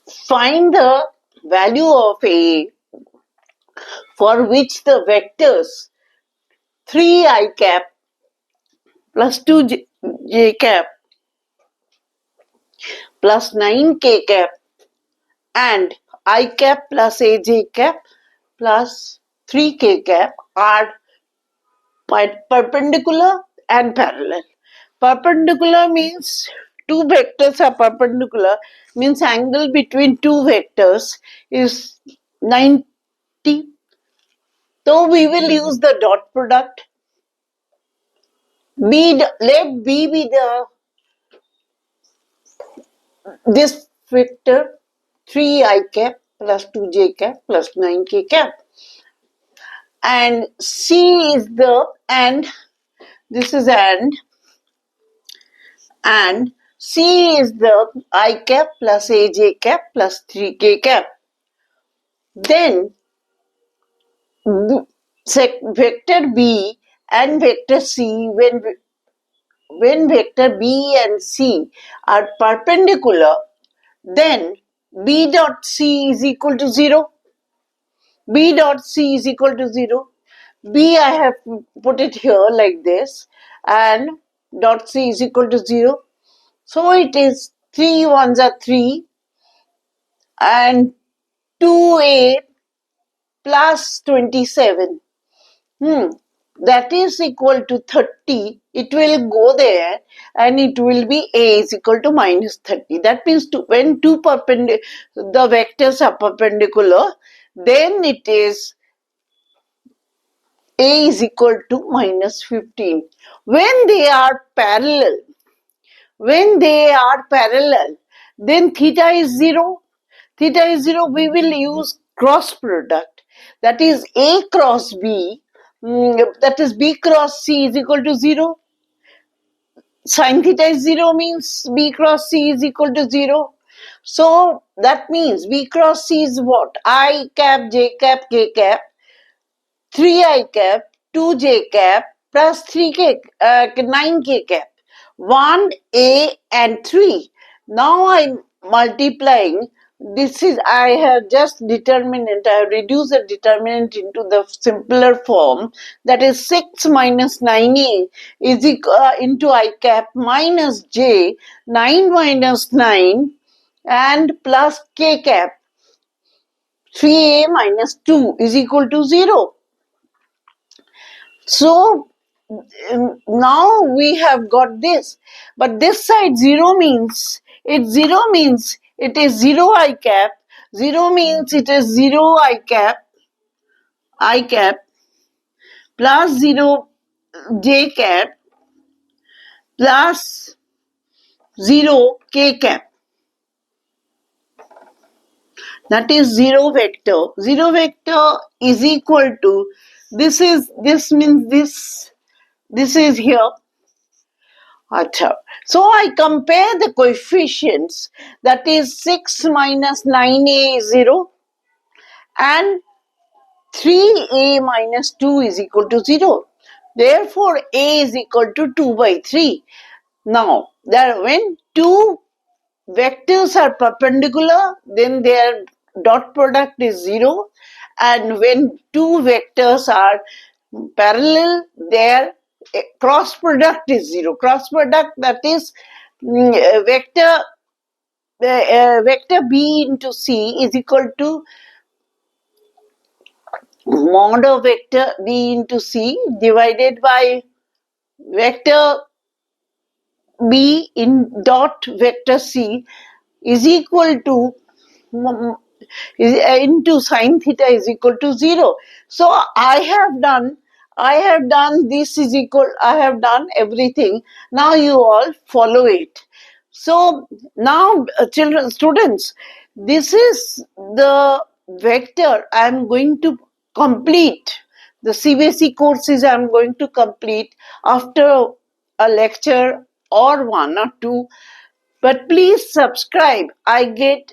Find the value of A for which the vectors 3i cap plus 2j cap plus 9k cap and I cap plus aj cap plus 3k cap are perpendicular and parallel. Perpendicular means two vectors are perpendicular, means angle between two vectors is 90. So we will use the dot product. Let B be this vector 3i cap plus 2j cap plus 9k cap, and C is the and this is and C is the I cap plus aj cap plus 3k cap. Then vector B and vector C, when vector B and C are perpendicular, then B dot C is equal to 0. B dot C is equal to 0. B I have put it here like this, and dot C is equal to 0. So it is 3 ones are 3 and 2a plus 27. That is equal to 30. It will go there and it will be A is equal to minus 30. That means when the vectors are perpendicular, then it is A is equal to minus 15. When they are parallel, then theta is 0. Theta is 0, we will use cross product. That is A cross B, that is B cross C is equal to 0. Sin theta is 0 means B cross C is equal to 0. So that means B cross C is what? I cap, J cap, K cap, 3I cap, 2J cap plus 3K, 9K cap. 1A and 3. Now I'm multiplying. This is, I have just determinant, I have reduced the determinant into the simpler form, that is 6 minus 9a is equal into I cap minus j, 9 minus 9 and plus k cap, 3a minus 2 is equal to 0. So now we have got this, but this side 0 means it is 0 I cap, 0 means it is 0 I cap plus 0 j cap plus 0 k cap. That is 0 vector. 0 vector is equal to this means this is here. So I compare the coefficients, that is 6 minus 9a is 0 and 3a minus 2 is equal to 0. Therefore, a is equal to 2 by 3. Now, when two vectors are perpendicular, then their dot product is 0, and when two vectors are parallel, their cross product is 0. Cross product, that is vector B into C is equal to mod of vector B into C divided by vector B in dot vector C is equal to into sin theta is equal to 0. So I have done this is equal, I have done everything. Now you all follow it. So now students, this is the vector I am going to complete. The CBSE courses I am going to complete after a lecture or 1 or 2. But please subscribe. I get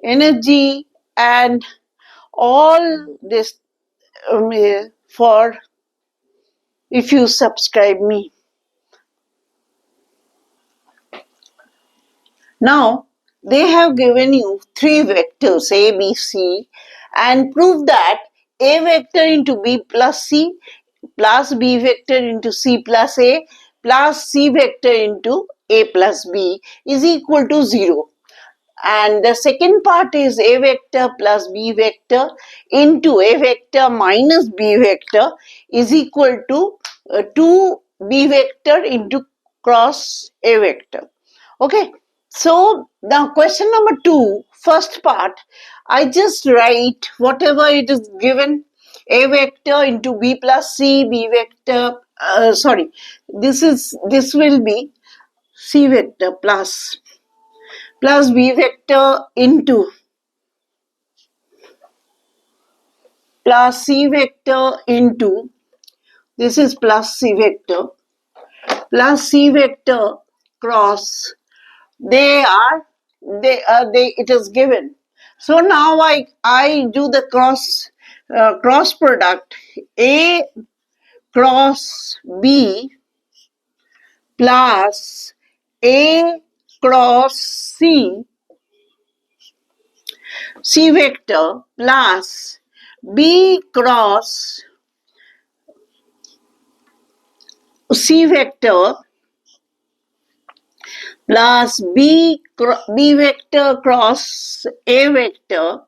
energy and all this for if you subscribe me. Now, they have given you three vectors A, B, C and prove that A vector into B plus C plus B vector into C plus A plus C vector into A plus B is equal to 0. And the second part is A vector plus B vector into A vector minus B vector is equal to 2B vector into cross A vector. Okay. So now question number 2, first part, I just write whatever it is given, A vector into B plus C, B vector, this will be C vector plus B vector into plus C vector into, this is plus C vector cross, it is given. So now I do the cross product, A cross B plus A cross C vector plus B cross C vector plus B vector cross A vector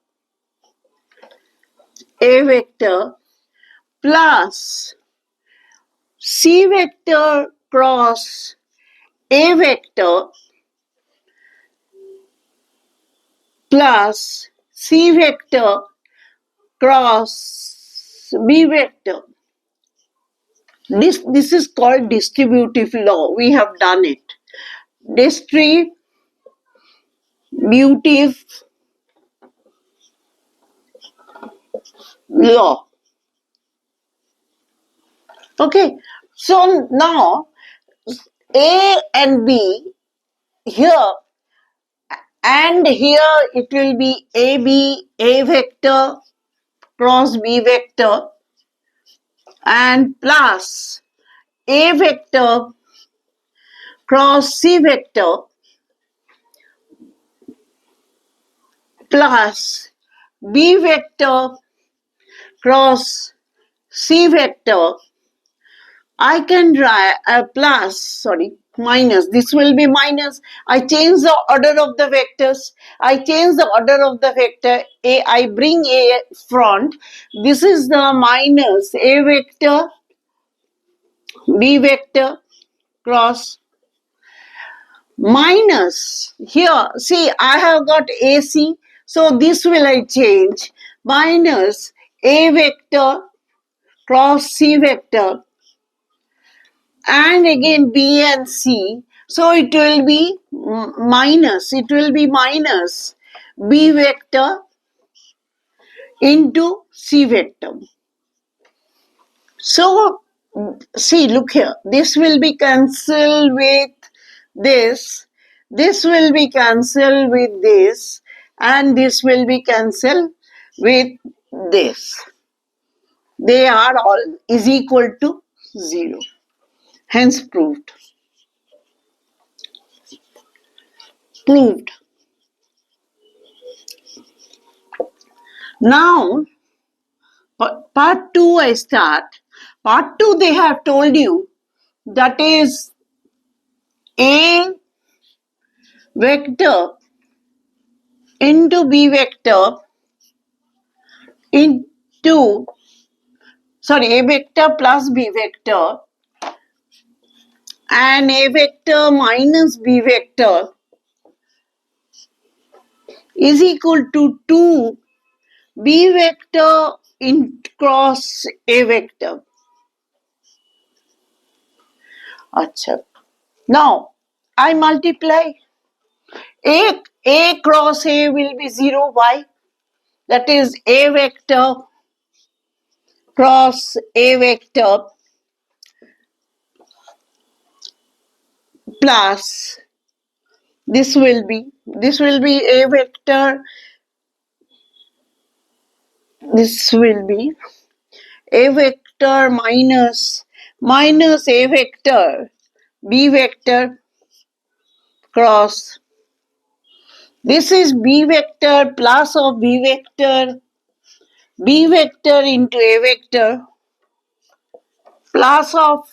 plus C vector cross A vector plus C vector cross B vector. This is called distributive law. We have done it. Distributive law. Okay. So now A and B here and here it will be A vector cross B vector and plus A vector cross C vector plus B vector cross C vector. I can write minus. This will be minus. I change the order of the vectors. I change the order of the vector. I bring A front. This is the minus A vector, B vector cross minus. Here, see, I have got AC. So this will I change. Minus A vector cross C vector and again B and C. So it will be minus B vector into C vector. So see, look here, this will be cancelled with this will be cancelled with this, and this will be cancelled with this. They are all is equal to 0. Hence proved. Now, part 2 I start. Part 2 they have told you, that is A vector into B vector into, A vector plus B vector and A vector minus B vector is equal to 2 B vector in cross A vector. Achha. Now, I multiply. A cross A will be 0. Why? That is A vector cross A vector plus this will be A vector, this will be A vector minus minus a vector b vector cross. This is b vector plus of b vector into a vector plus of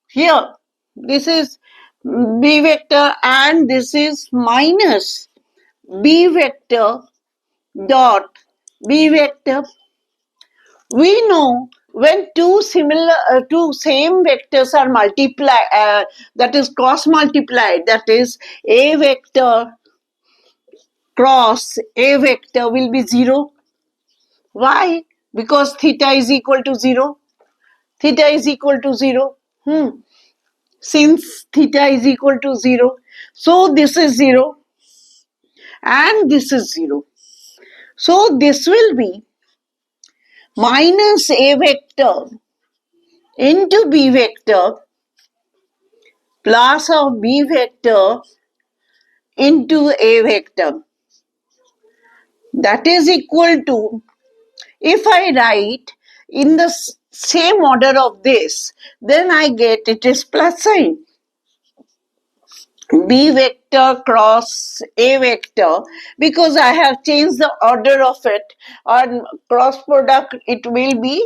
here. This is b vector and this is minus b vector dot b vector. We know when two same vectors are multiplied, that is cross multiplied, that is a vector cross a vector will be 0. Why? Because theta is equal to 0. Theta is equal to 0. Since theta is equal to 0, so this is 0 and this is 0. So this will be minus a vector into b vector plus of b vector into a vector. That is equal to, if I write in the same order of this, then I get it is plus sign. B vector cross a vector, because I have changed the order of it, on cross product it will be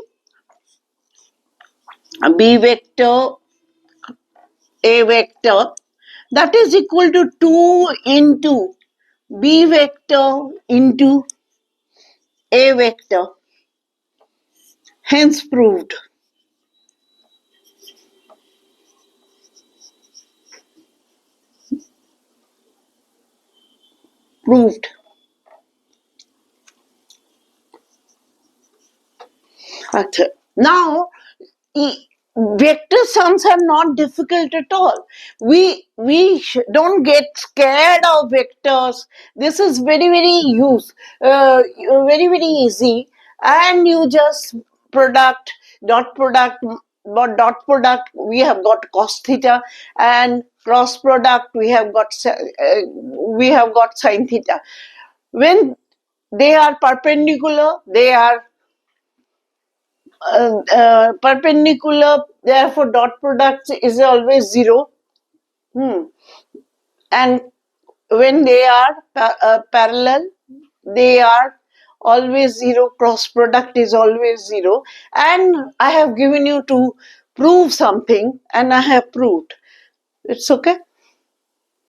b vector a vector, that is equal to 2 into b vector into a vector. Hence proved. Proved. Now, vector sums are not difficult at all. We don't get scared of vectors. This is very very easy, and you just product dot product. But dot product we have got cos theta, and cross product we have got sin theta. When they are perpendicular, they are perpendicular, therefore dot product is always 0. And when they are parallel, they are always 0. Cross product is always 0. And I have given you to prove something, and I have proved. It's okay.